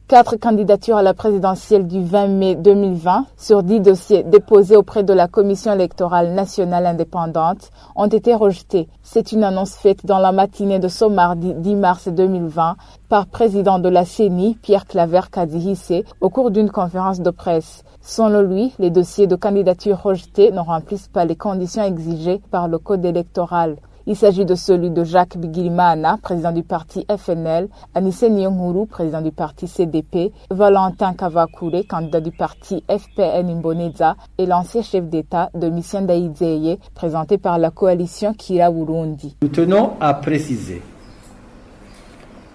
4 candidatures à la présidentielle du 20 mai 2020 sur 10 dossiers déposés auprès de la Commission électorale nationale indépendante ont été rejetées. C'est une annonce faite dans la matinée de ce mardi 10 mars 2020 par président de la CENI, Pierre Claver Kadihisse, au cours d'une conférence de presse. Selon lui, les dossiers de candidature rejetés ne remplissent pas les conditions exigées par le code électoral. Il s'agit de celui de Jacques Bigirimana, président du parti FNL, Anissé Niyonkuru, président du parti CDP, Valentin Kavakure, candidat du parti FPN Imboneza, et l'ancien chef d'État Domitien Ndayizeye, présenté par la coalition Kira Burundi. Nous tenons à préciser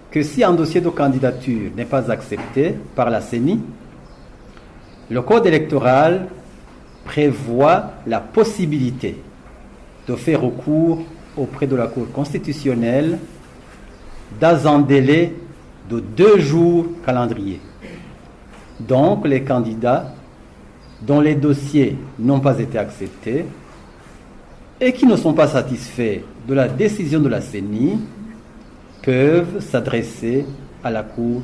que si un dossier de candidature n'est pas accepté par la CENI, le code électoral prévoit la possibilité de faire recours auprès de la Cour constitutionnelle dans un délai de 2 jours calendrier. Donc, les candidats dont les dossiers n'ont pas été acceptés et qui ne sont pas satisfaits de la décision de la CENI peuvent s'adresser à la Cour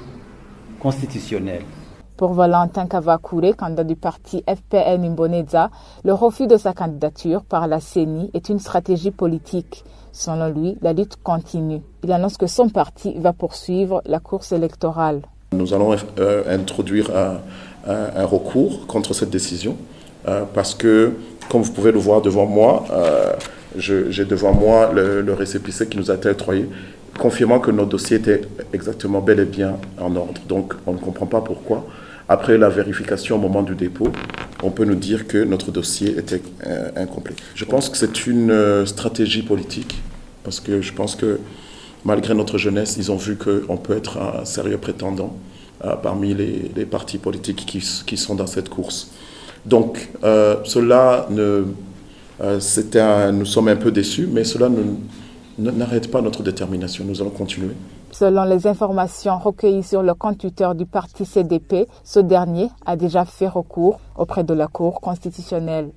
constitutionnelle. Pour Valentin Kavakure, candidat du parti FPN Imboneza, le refus de sa candidature par la CENI est une stratégie politique. Selon lui, la lutte continue. Il annonce que son parti va poursuivre la course électorale. Nous allons introduire un recours contre cette décision parce que, comme vous pouvez le voir devant moi, j'ai devant moi le récépissé qui nous a été octroyé, confirmant que notre dossier était exactement bel et bien en ordre. Donc, on ne comprend pas pourquoi. Après la vérification au moment du dépôt, on peut nous dire que notre dossier était incomplet. Je pense que c'est une stratégie politique, parce que je pense que malgré notre jeunesse, ils ont vu qu'on peut être un sérieux prétendant parmi les partis politiques qui sont dans cette course. Donc, nous sommes un peu déçus, mais cela n'arrête pas notre détermination. Nous allons continuer. Selon les informations recueillies sur le compte Twitter du parti CDP, ce dernier a déjà fait recours auprès de la Cour constitutionnelle.